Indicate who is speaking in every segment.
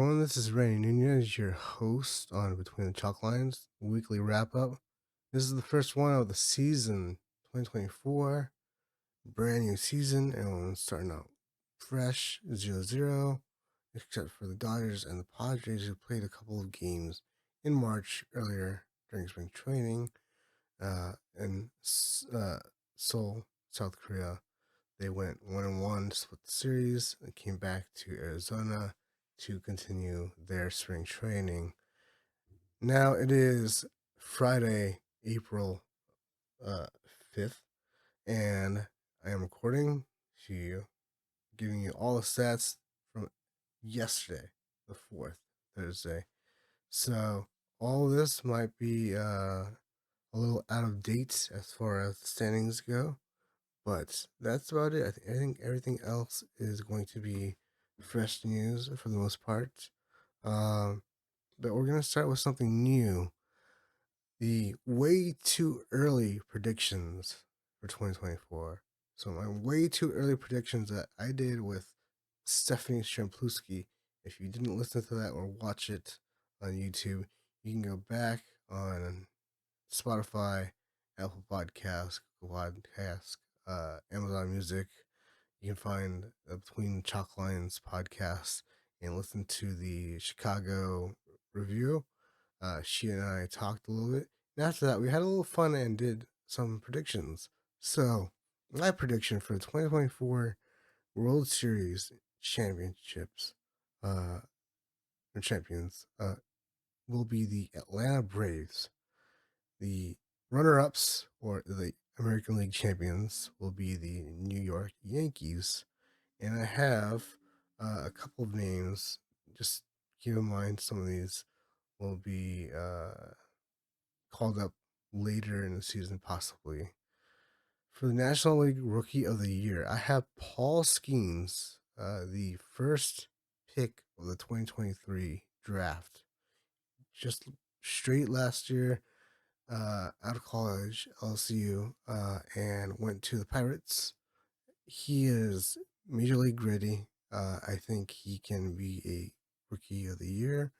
Speaker 1: everyone. This is Randy Nunez, your host on Between the Chalk Lines weekly wrap up. This is the first one of the season 2024, brand new season. Everyone's starting out fresh 0-0, except for the Dodgers and the Padres, who played a couple of games in March earlier during spring training in Seoul, South Korea. They went 1-1, split the series, and came back to Arizona to continue their spring training. Now it is Friday, April 5th, and I am recording to you, giving you all the stats from yesterday, the 4th, Thursday. So all of this might be a little out of date as far as the standings go. But that's about it. I think everything else is going to be fresh news for the most part. Um, but we're going to start with something new. The way too early predictions for 2024. So my way too early predictions that I did with Stephanie Strampluski. If you didn't listen to that or watch it on YouTube, you can go back on Spotify, Apple Podcasts, Google Podcasts, Amazon Music. You can find Between Chalk Lines podcast and listen to the Chicago review. She and I talked a little bit. And after that, we had a little fun and did some predictions. So, my prediction for the 2024 World Series championships, or champions, will be the Atlanta Braves. The runner-ups, or the American League champions, will be the New York Yankees. And I have a couple of names. Just keep in mind some of these will be called up later in the season, possibly. For the National League Rookie of the Year, I have Paul Skeens, the first pick of the 2023 draft. Just straight last year, out of college, LSU, and went to the Pirates. He is major league gritty. I think he can be a rookie of the year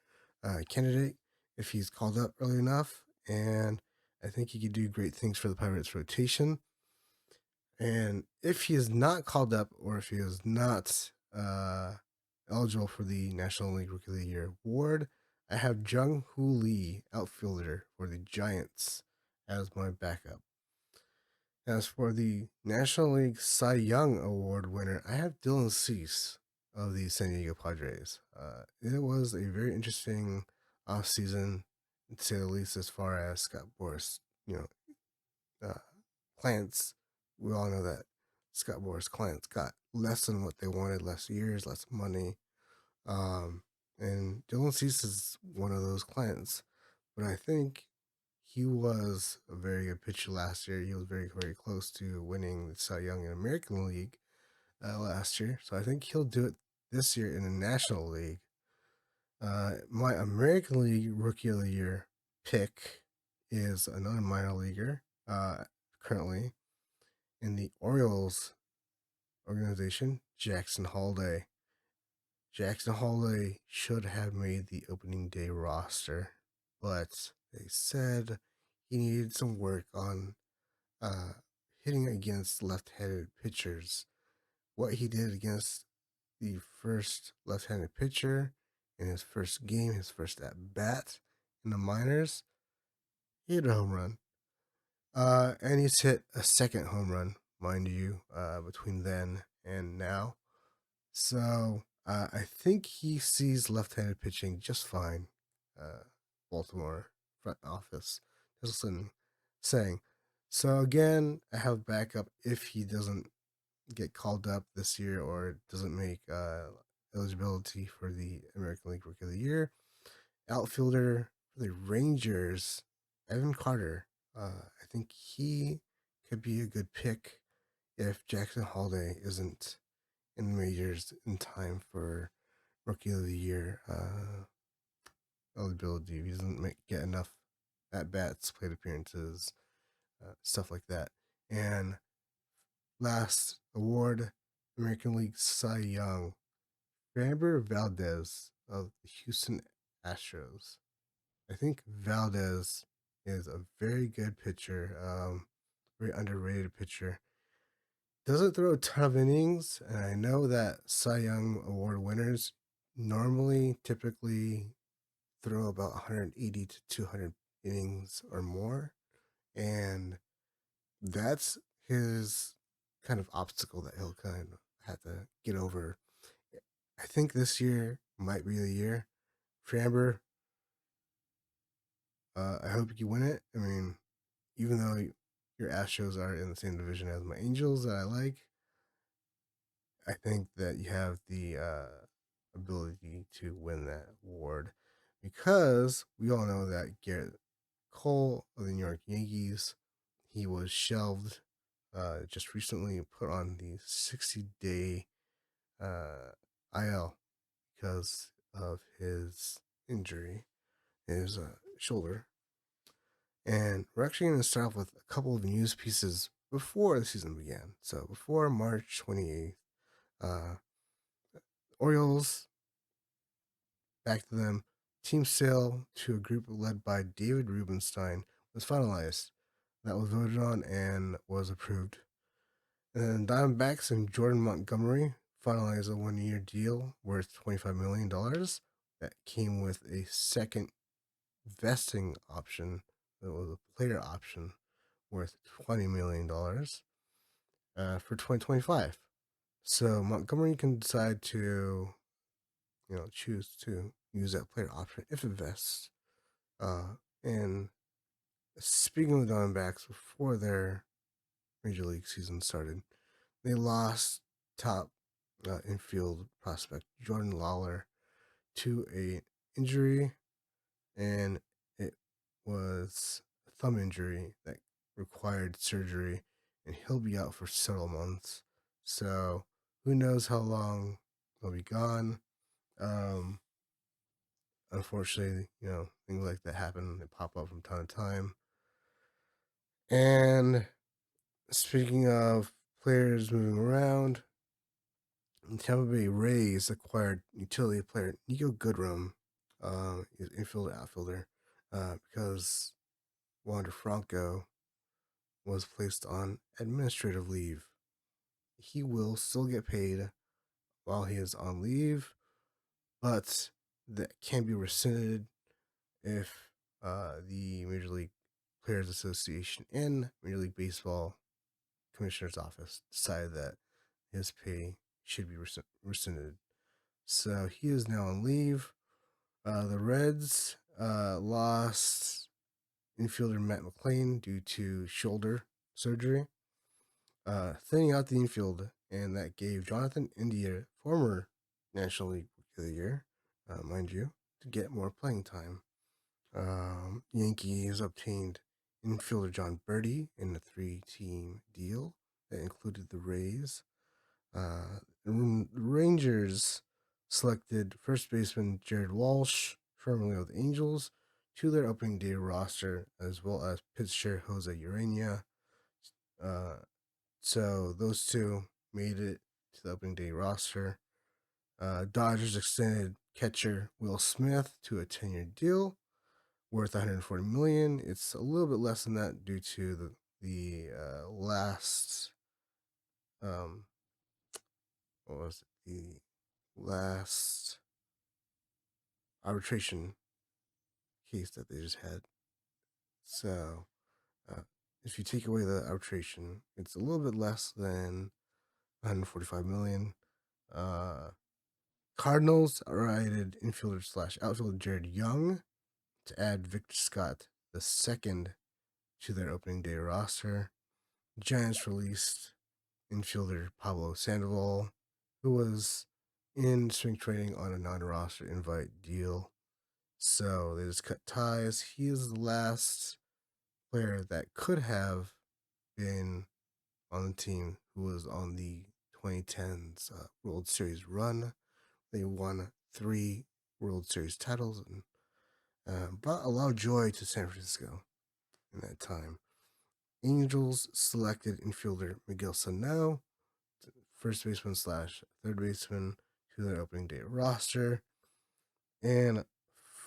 Speaker 1: candidate if he's called up early enough, and I think he could do great things for the Pirates rotation. And if he is not called up, or if he is not eligible for the National League Rookie of the Year award, I have Jung Hoo Lee, outfielder for the Giants, as my backup. As for the National League Cy Young Award winner, I have Dylan Cease of the San Diego Padres. It was a very interesting offseason, to say the least, as far as Scott Boras, uh, clients. We all know that Scott Boras clients got less than what they wanted, less years, less money. And Dylan Cease is one of those clients. But I think he was a very good pitcher last year. He was very, very close to winning the Cy Young in American League last year. So I think he'll do it this year in the National League. My American League Rookie of the Year pick is another minor leaguer currently in the Orioles organization, Jackson Holday. Jackson Holday should have made the opening day roster, but they said he needed some work on hitting against left-handed pitchers. What he did against the first left-handed pitcher in his first game, his first at bat in the minors, he hit a home run. And he's hit a second home run, mind you, between then and now. So I think he sees left-handed pitching just fine. Baltimore front office just saying. So again, I have backup if he doesn't get called up this year or doesn't make eligibility for the American League Rookie of the Year. Outfielder for the Rangers, Evan Carter. I think he could be a good pick if Jackson Holday isn't in the majors in time for Rookie of the Year eligibility. If he doesn't get enough at bats, plate appearances, stuff like that. And last award, American League Cy Young, Framber Valdez of the Houston Astros. I think Valdez is a very good pitcher, very underrated pitcher. Doesn't throw a ton of innings, and I know that Cy Young Award winners normally, typically throw about 180 to 200 innings or more, and that's his kind of obstacle that he'll kind of have to get over. I think this year might be the year. Framber, I hope you win it. I mean, even though your Astros are in the same division as my Angels that I like, I think that you have the ability to win that award because we all know that Garrett Cole of the New York Yankees, he was shelved just recently, put on the 60-day IL because of his injury, his shoulder. And we're actually going to start off with a couple of news pieces before the season began. So before March 28th, uh, Orioles, back to them, team sale to a group led by David Rubenstein was finalized. That was voted on and was approved. And then Diamondbacks and Jordan Montgomery finalized a 1-year deal worth $25 million that came with a second vesting option. That was a player option worth $20 million for 2025. So Montgomery can decide to, choose to use that player option if it vests. And speaking of the Diamondbacks, before their major league season started, they lost top infield prospect Jordan Lawler to a injury, and it was a thumb injury that required surgery, and he'll be out for several months. So who knows how long he'll be gone. Um, Unfortunately, things like that happen. They pop up from time to time. And speaking of players moving around, Tampa Bay Rays acquired utility player Nico Goodrum, his infielder outfielder, because Wander Franco was placed on administrative leave. He will still get paid while he is on leave, but that can be rescinded if the Major League Players Association and Major League Baseball Commissioner's Office decide that his pay should be rescinded. So he is now on leave. The Reds lost infielder Matt McLean due to shoulder surgery, thinning out the infield, and that gave Jonathan India, former National League Rookie of the Year, mind you, to get more playing time. Yankees obtained infielder John Birdie in a 3-team deal that included the Rays. The Rangers selected first baseman Jared Walsh, formerly of the Angels, to their opening day roster, as well as pitcher Jose Urania. So those two made it to the opening day roster. Dodgers extended catcher Will Smith to a 10-year deal worth $140 million. It's a little bit less than that due to the last what was it? The last arbitration case that they just had. So if you take away the arbitration, it's a little bit less than 145 million. Cardinals righted infielder slash outfielder Jared Young to add Victor Scott the second to their opening day roster. Giants released infielder Pablo Sandoval, who was in spring training on a non-roster invite deal. So they just cut ties. He is the last player that could have been on the team who was on the 2010s World Series run. They won 3 World Series titles and brought a lot of joy to San Francisco in that time. Angels selected infielder Miguel Sano, first baseman slash third baseman, to their opening day roster. And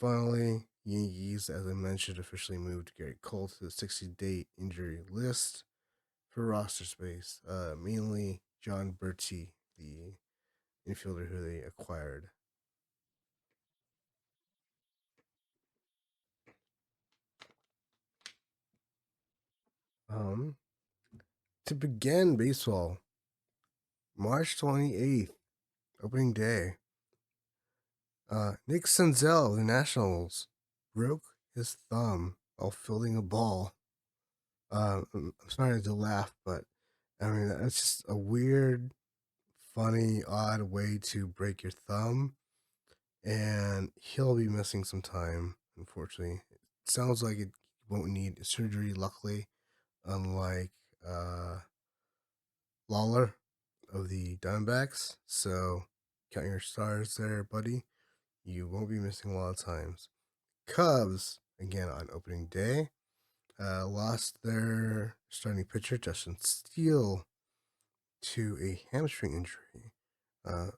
Speaker 1: finally, Yankees, as I mentioned, officially moved Gary Cole to the 60-day injury list for roster space. Mainly John Berti, the infielder who they acquired. Um, to begin baseball, March 28th, opening day. Nick Senzel of the Nationals broke his thumb while fielding a ball. I'm sorry to laugh, but I mean that's just a weird, funny, odd way to break your thumb, and he'll be missing some time. Unfortunately, it sounds like it won't need surgery. Luckily, unlike uh, Lawler of the Diamondbacks. So count your stars there, buddy. You won't be missing a lot of times. Cubs, again on opening day, lost their starting pitcher, Justin Steele, to a hamstring injury, uh,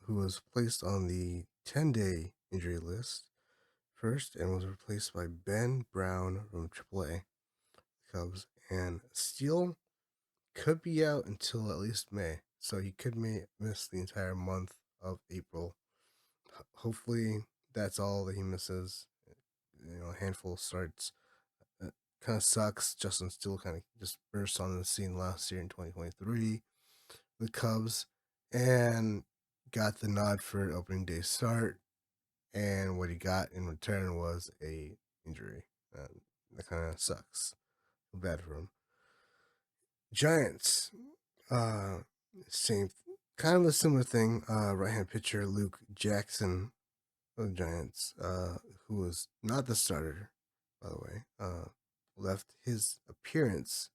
Speaker 1: who was placed on the 10-day injury list first and was replaced by Ben Brown from AAA Cubs. And Steele could be out until at least May, so he could miss the entire month of April. Hopefully, that's all that he misses. A handful starts. It kind of sucks. Justin Steele kind of just burst on the scene last year in 2023, the Cubs, and got the nod for an opening day start. And what he got in return was a injury. That kind of sucks. Bad for him. Giants, uh, same, kind of a similar thing. Right hand pitcher Luke Jackson of the Giants, who was not the starter, by the way, left his appearance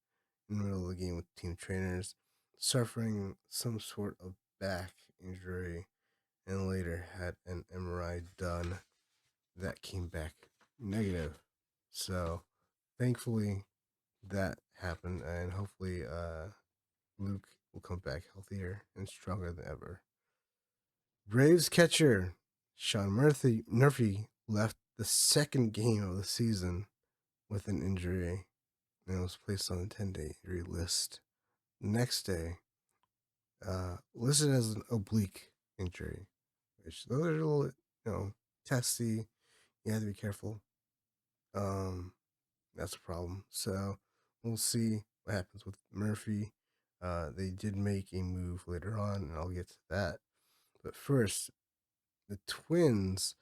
Speaker 1: in the middle of the game with team trainers, suffering some sort of back injury, and later had an MRI done that came back negative. So, thankfully, that happened, and hopefully, Luke will come back healthier and stronger than ever. Braves catcher Sean Murphy left the second game of the season with an injury and was placed on the 10-day injury list. Next day, listed as an oblique injury, which those are a little, testy. You have to be careful. Um, that's a problem. So we'll see what happens with Murphy. They did make a move later on, and I'll get to that. But first, the Twins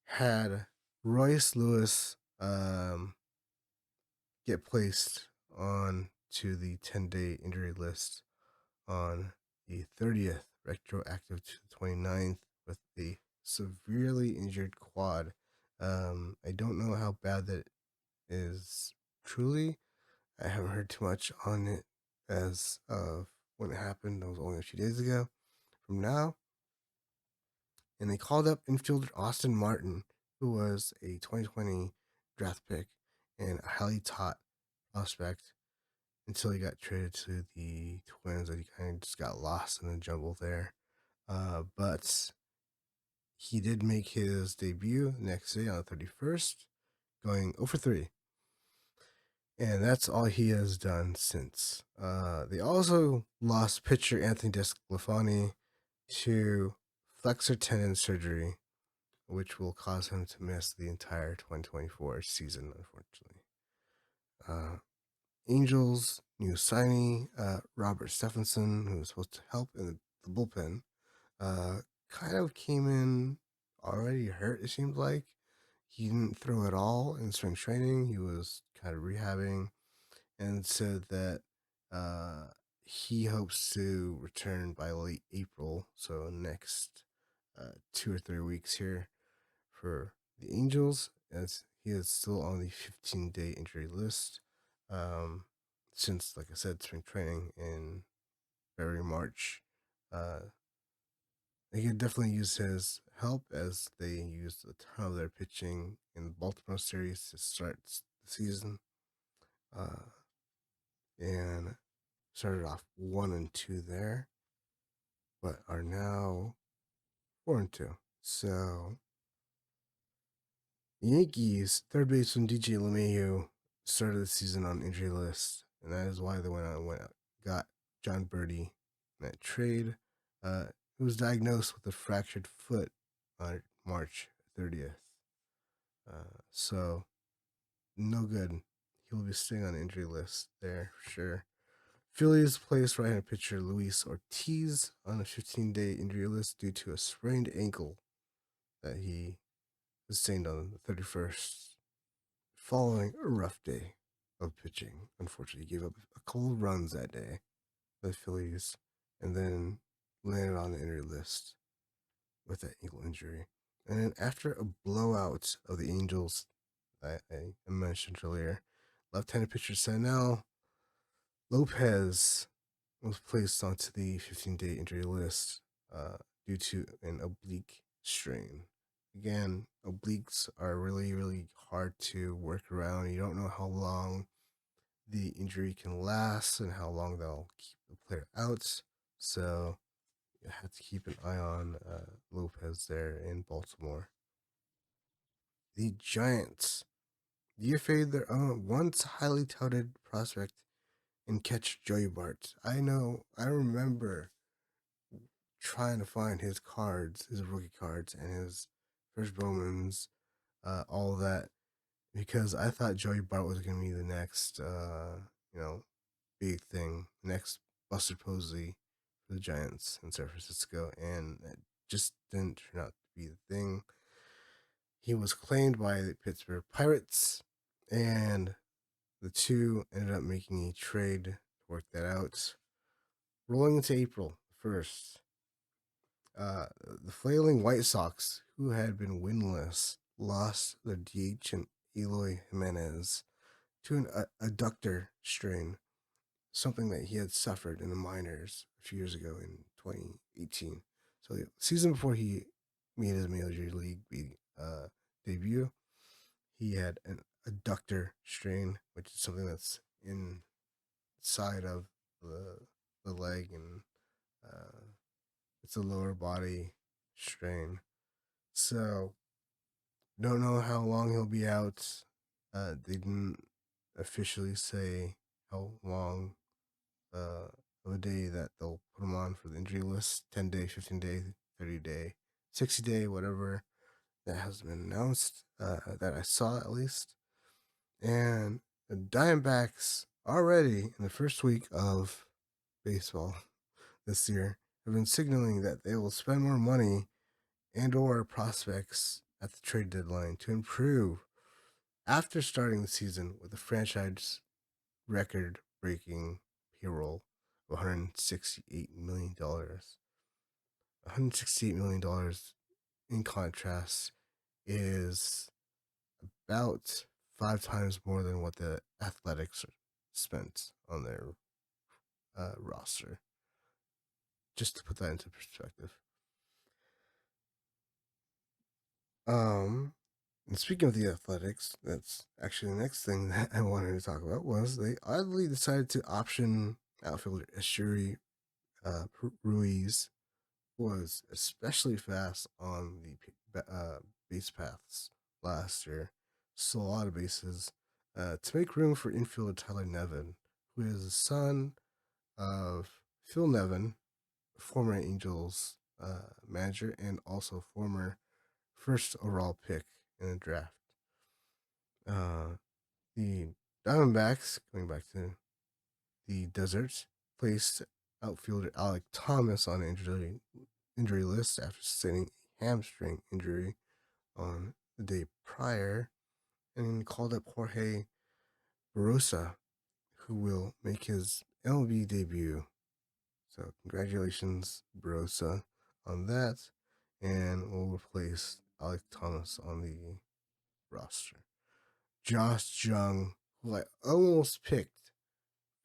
Speaker 1: had Royce Lewis get placed on to the 10-day injury list on the 30th, retroactive to the 29th, with a severely injured quad. I don't know how bad that is truly. I haven't heard too much on it as of when it happened. That was only a few days ago from now. And they called up infielder Austin Martin, who was a 2020 draft pick and a highly taught prospect until he got traded to the Twins. And he kind of just got lost in the jumble there. But he did make his debut next day on the 31st, going 0 for 3. And that's all he has done since. They also lost pitcher Anthony DeSclafani to flexor tendon surgery, which will cause him to miss the entire 2024 season, unfortunately. Uh, Angels new signee Robert Stephenson, who was supposed to help in the bullpen, uh, kind of came in already hurt. It seems like he didn't throw at all in spring training. He was kind of rehabbing, and said that uh, he hopes to return by late April, so next 2 or 3 weeks here for the Angels, as he is still on the 15-day injury list. Um, since, like I said, spring training in February, March. Uh, they could definitely use his help as they used a ton of their pitching in the Baltimore series to start the season. And started off 1-2 there, but are now 4-2. So, Yankees third baseman DJ LeMahieu started the season on injury list, and that is why they went out, got John Birdie in that trade. He was diagnosed with a fractured foot on March 30th. So no good. He'll be staying on the injury list there for sure. Phillies placed right-handed pitcher Luis Ortiz on a 15-day injury list due to a sprained ankle that he sustained on the 31st following a rough day of pitching. Unfortunately, he gave up a couple of runs that day, the Phillies, and then landed on the injury list with that ankle injury. And then after a blowout of the Angels, I mentioned earlier, left-handed pitcher Sanel Lopez was placed onto the 15-day injury list due to an oblique strain. Again, obliques are really, really hard to work around. You don't know how long the injury can last and how long they'll keep the player out. So you have to keep an eye on Lopez there in Baltimore. The Giants DFA'd their own once highly touted prospect and catch Joey Bart. I remember trying to find his cards, his rookie cards, and his first Bowman's, all that, because I thought Joey Bart was going to be the next, big thing, next Buster Posey for the Giants in San Francisco, and it just didn't turn out to be the thing. He was claimed by the Pittsburgh Pirates, and the two ended up making a trade to work that out. Rolling into April 1st, the flailing White Sox, who had been winless, lost their DH and Eloy Jimenez to an adductor strain, something that he had suffered in the minors a few years ago in 2018. So the season before he made his major league debut, he had an adductor strain, which is something that's inside of the leg, and uh, it's a lower body strain. So don't know how long he'll be out. They didn't officially say how long of a day that they'll put him on for the injury list. 10-day, 15-day, 30-day, 60-day, whatever that has been announced. That I saw at least. And the Diamondbacks already in the first week of baseball this year have been signaling that they will spend more money and or prospects at the trade deadline to improve after starting the season with a franchise record breaking payroll of $168 million. $168 million, in contrast, is about 5 times more than what the Athletics spent on their roster. Just to put that into perspective. And speaking of the Athletics, that's actually the next thing that I wanted to talk about was they oddly decided to option outfielder Ashuri Ruiz, who was especially fast on the base paths last year, stole a lot of bases, to make room for infielder Tyler Nevin, who is the son of Phil Nevin, former Angels manager and also former first overall pick in the draft. The Diamondbacks, going back to the Deserts, placed outfielder Alec Thomas on injury list after sustaining a hamstring injury on the day prior, and called up Jorge Barosa, who will make his MLB debut. So congratulations, Barosa, on that, and will replace Alec Thomas on the roster. Josh Jung, who I almost picked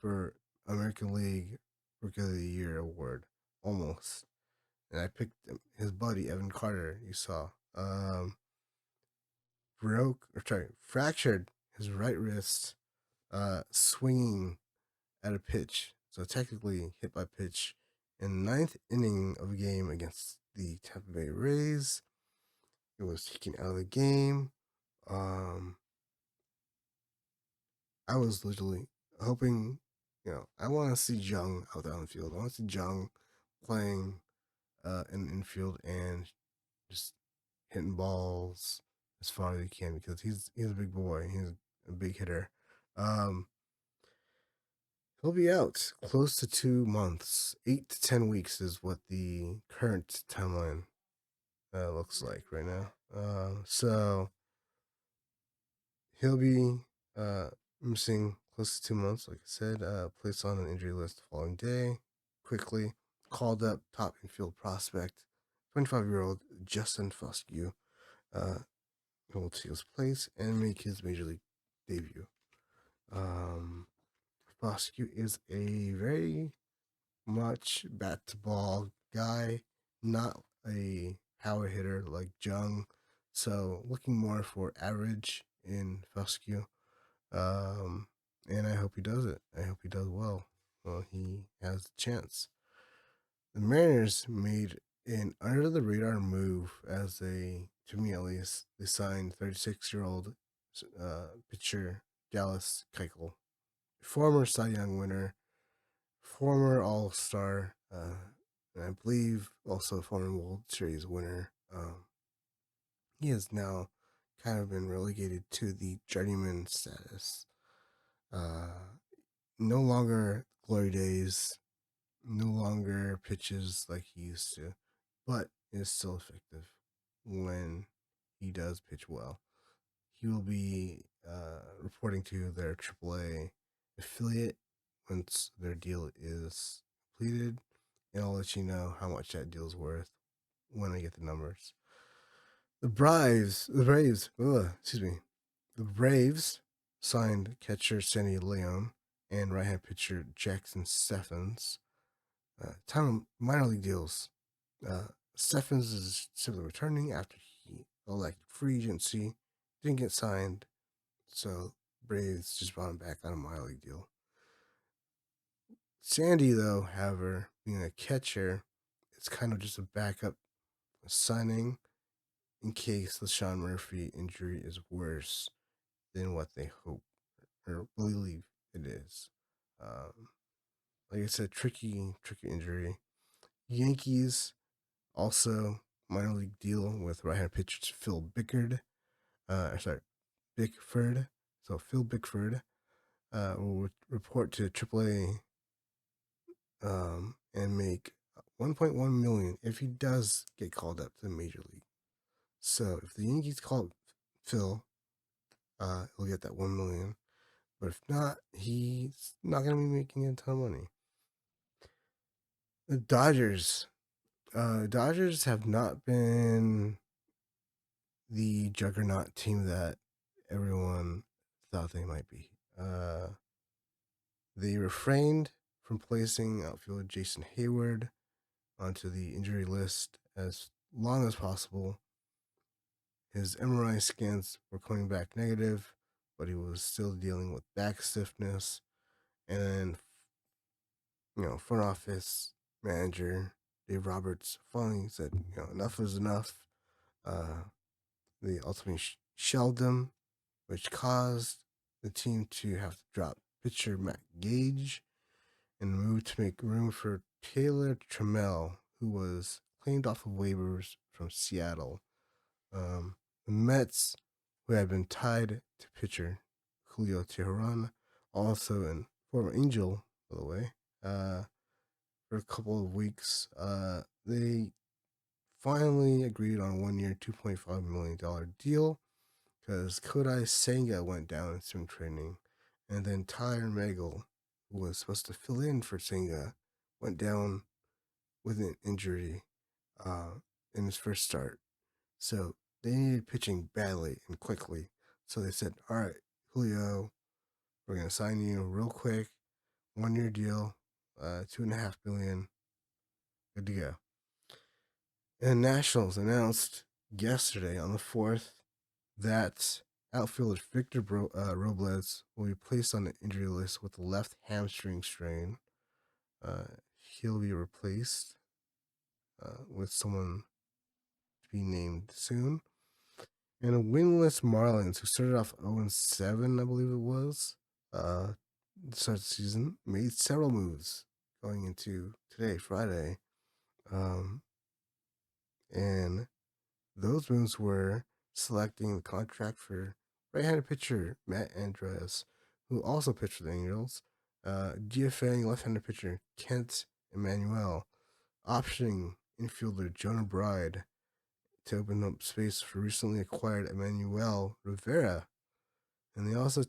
Speaker 1: for American League Rookie of the Year award, almost, and I picked his buddy Evan Carter. You saw, fractured his right wrist, swinging at a pitch. So technically hit by pitch in the ninth inning of a game against the Tampa Bay Rays. It was taken out of the game. Um, I was literally hoping, I want to see Jung out there on the field. I want to see Jung playing in the infield and just hitting balls as far as he can because he's a big boy. He's a big hitter. Um, he'll be out close to 2 months. 8 to 10 weeks is what the current timeline looks like right now. So he'll be uh, missing close to 2 months. Like I said, placed on an injury list the following day. Quickly called up top infield prospect, 25-year-old Justin Fuskew. Who will take his place and make his major league debut. Um, Fuskew is a very much bat to ball guy, not a power hitter like Jung. So looking more for average in Fuskew. Um, and I hope he does it. I hope he does well. Well, he has a chance. The Mariners made an under the radar move as to me at least, they signed 36-year-old pitcher Dallas Keuchel, former Cy Young winner, former All Star, and I believe also former World Series winner. He has now kind of been relegated to the journeyman status. Uh, no longer glory days, no longer pitches like he used to, but is still effective when he does pitch well. He will be reporting to their AAA affiliate once their deal is completed, and I'll let you know how much that deal is worth when I get the numbers. The Braves signed catcher Sandy Leon and right-hand pitcher Jackson Stephens. Time of minor league deals. Stephens is simply returning after he elected free agency, didn't get signed, so Braves just brought him back on a minor league deal. Sandy, though, however, being a catcher, it's kind of just a backup signing in case the Sean Murphy injury is worse than what they hope or believe it is. Um, like I said, tricky injury. Yankees also minor league deal with right-hand pitcher Phil Bickford. Bickford. So Phil Bickford will report to AAA and make 1.1 million if he does get called up to the major league. So if the Yankees call Phil, he'll get that 1 million. But if not, he's not going to be making a ton of money. The Dodgers have not been the juggernaut team that everyone thought they might be. They refrained from placing outfielder Jason Hayward onto the injury list as long as possible. His MRI scans were coming back negative, but he was still dealing with back stiffness. And then, front office manager Dave Roberts finally said, enough is enough. They ultimately shelved him, which caused the team to have to drop pitcher Matt Gage and move to make room for Taylor Trammell, who was claimed off of waivers from Seattle. The Mets, who had been tied to pitcher Julio Teheran, also an former Angel, by the way, for a couple of weeks, they finally agreed on a 1-year, $2.5 million deal because Kodai Senga went down in spring training, and then Tyler Megal, who was supposed to fill in for Senga, went down with an injury in his first start. So they needed pitching badly and quickly. So they said, all right, Julio, we're going to sign you real quick, 1-year deal, $2.5 million, good to go. And Nationals announced yesterday on the 4th that outfielder Victor Robles will be placed on the injury list with a left hamstring strain. He'll be replaced with someone to be named soon. And winless Marlins, who started off 0-7, I believe it was, start the season, made several moves going into today, Friday. Um, and those moves were selecting the contract for right-handed pitcher Matt Andres, who also pitched for the Angels, DFAing left-handed pitcher Kent Emmanuel, optioning infielder Jonah Bride to open up space for recently acquired Emmanuel Rivera, and they also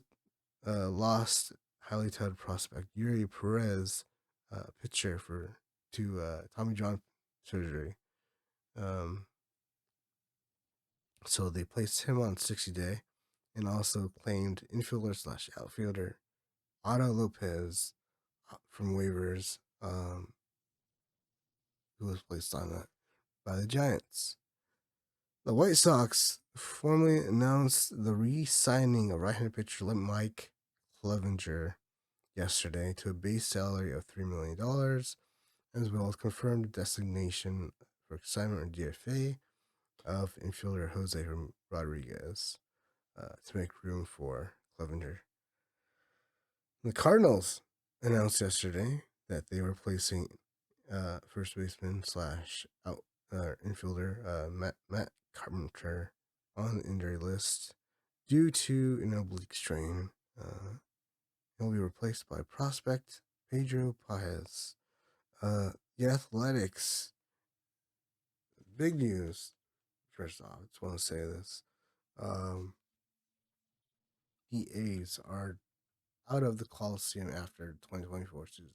Speaker 1: lost highly touted prospect Yuri Perez, pitcher for to Tommy John surgery. Um, so they placed him on 60-day and also claimed infielder slash outfielder Otto Lopez from waivers, who was placed on that by the Giants. The White Sox formally announced the re-signing of right-handed pitcher Mike Clevenger yesterday to a base salary of $3 million, as well as confirmed the designation for assignment or DFA of infielder Jose Rodriguez to make room for Clevenger. The Cardinals announced yesterday that they were placing first baseman slash out infielder Matt Carpenter on the injury list due to an oblique strain. He'll be replaced by prospect Pedro Paez. The Athletics, big news. First off, I just want to say this. Um, the A's are out of the Coliseum after the 2024 season.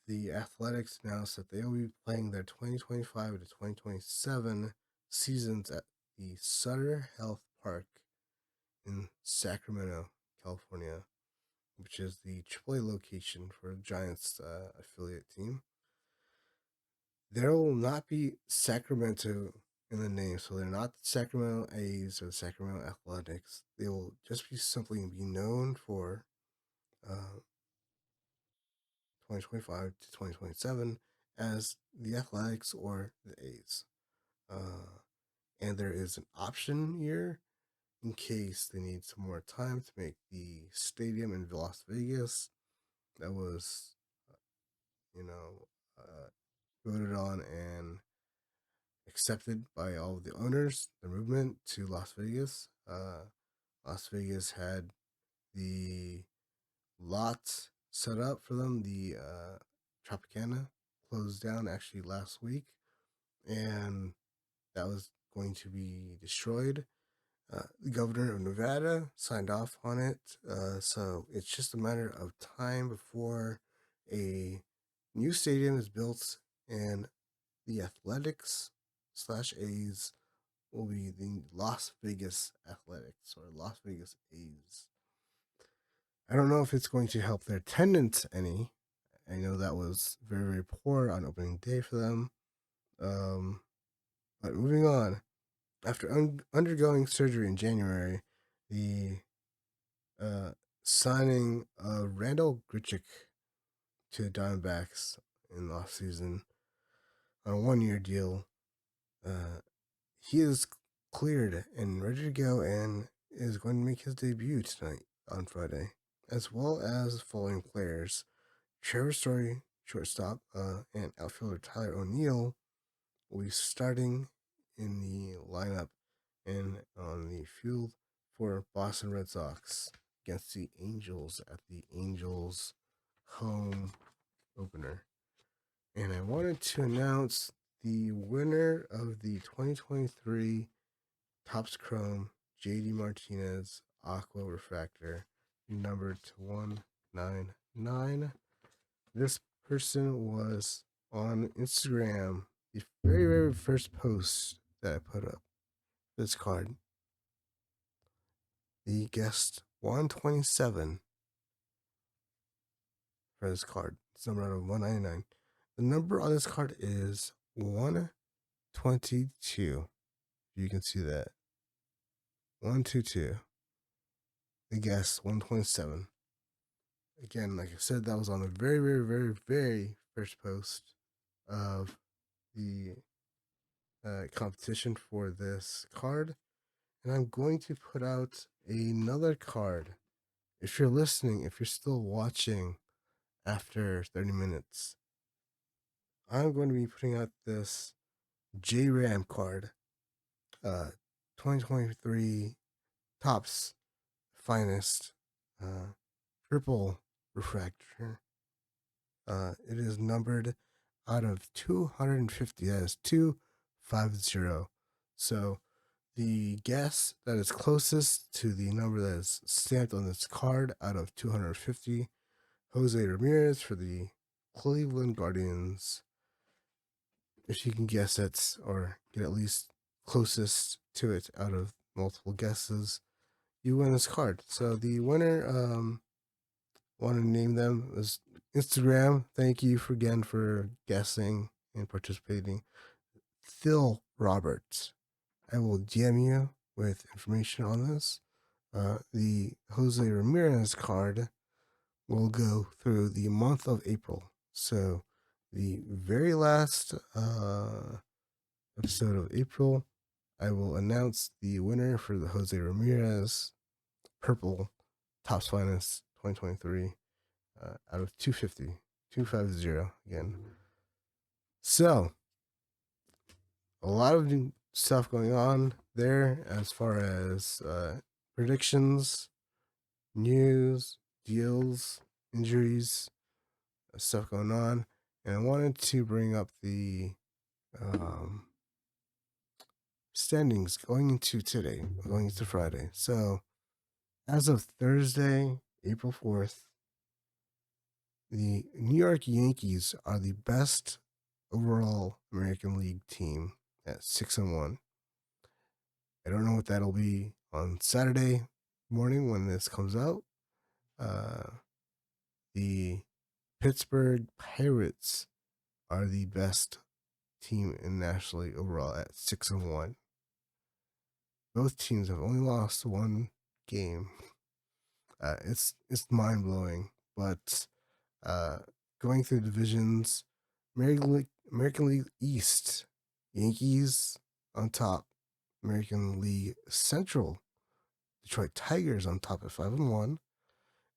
Speaker 1: The Athletics announced that they will be playing their 2025 to 2027 seasons at the Sutter Health Park in Sacramento, California, which is the AAA location for the Giants affiliate team. There will not be Sacramento in the name, so they're not the Sacramento A's or the Sacramento Athletics. They will just be simply be known for 2025 to 2027 as the Athletics or the A's. And there is an option year in case they need some more time to make the stadium in Las Vegas that was, you know, voted on and accepted by all of the owners, the movement to Las Vegas. Las Vegas had the lot set up for them. The Tropicana closed down actually last week, and that was going to be destroyed. The governor of Nevada signed off on it, so it's just a matter of time before a new stadium is built, and the Athletics slash A's will be the Las Vegas Athletics or Las Vegas A's. I don't know if it's going to help their attendance any. I know that was very, very poor on opening day for them. But moving on, after undergoing surgery in January, the uh, signing of Randall Grichuk to the Diamondbacks in the offseason on a 1-year deal, he is cleared and ready to go and is going to make his debut tonight on Friday, as well as following players Trevor Story, shortstop, and outfielder Tyler O'Neill will be starting in the lineup and on the field for Boston Red Sox against the Angels at the Angels home opener. And I wanted to announce the winner of the 2023 Topps Chrome JD Martinez Aqua Refractor, numbered to 199. This person was on Instagram, the very, very first post that I put up this card. He guessed 127 for this card. It's number out of 199. The number on this card is 122. You can see that. 122. The guess 127. Again, like I said, that was on the very, very, very, very first post of the competition for this card. and I'm going to put out another card. If you're listening, if you're still watching after 30 minutes, I'm going to be putting out this J Ram card, uh, 2023 Tops Finest, uh, triple refractor. It is numbered out of 250. That is 250. So the guess that is closest to the number that is stamped on this card out of 250, Jose Ramirez for the Cleveland Guardians. If you can guess it or get at least closest to it out of multiple guesses, you win this card. So the winner, want to name them is Instagram. Thank you again for guessing and participating. Phil Roberts. I will DM you with information on this. The Jose Ramirez card will go through the month of April. So the very last episode of April, I will announce the winner for the Jose Ramirez Purple Tops Finest 2023 out of 250, 250 again. So, a lot of new stuff going on there as far as predictions, news, deals, injuries, stuff going on. And I wanted to bring up the um, standings going into today, going into Friday. So, as of Thursday, April 4th, the New York Yankees are the best overall American League team at 6-1. I don't know what that'll be on Saturday morning when this comes out. The Pittsburgh Pirates are the best team in National League overall at 6-1. Both teams have only lost one game. It's mind blowing, but going through divisions, American League East, Yankees on top. American League Central, Detroit Tigers on top at 5-1.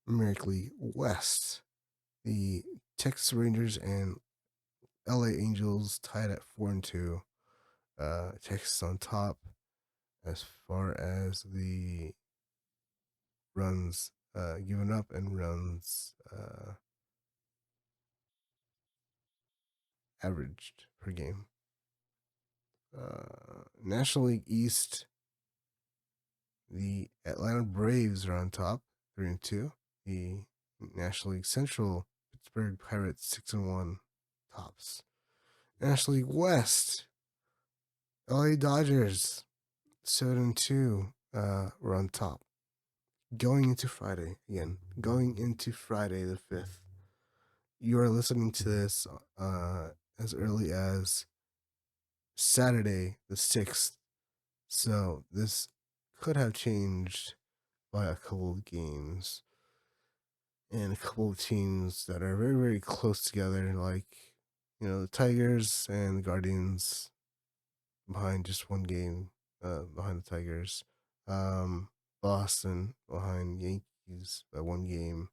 Speaker 1: American League West, the Texas Rangers and LA Angels tied at 4-2. Texas on top as far as the runs given up and runs averaged per game. National League East, the Atlanta Braves are on top, 3-2. The National League Central, Pittsburgh Pirates, 6-1 tops. National League West, LA Dodgers, 7-2, were on top. Going into Friday, the 5th. You are listening to this as early as Saturday, the 6th. So this could have changed by a couple of games and a couple of teams that are very, very close together, like, the Tigers and the Guardians behind just one game behind the Tigers. Boston behind Yankees by one game.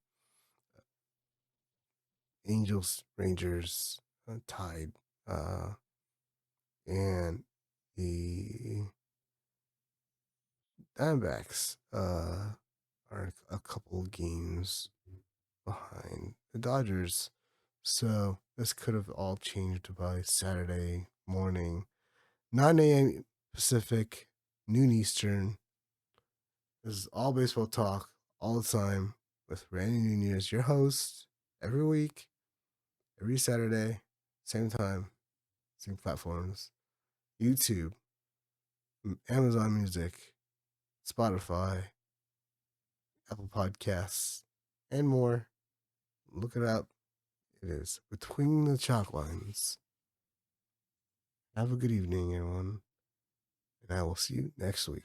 Speaker 1: Angels, Rangers tied. And the Diamondbacks are a couple of games behind the Dodgers. So this could have all changed by Saturday morning, 9 a.m. Pacific, noon Eastern. This is all baseball talk all the time with Randy Nunez, your host, every week, every Saturday, same time, same platforms, YouTube, Amazon Music, Spotify, Apple Podcasts, and more. Look it up. It is Between the Chalk Lines. Have a good evening, everyone, and I will see you next week.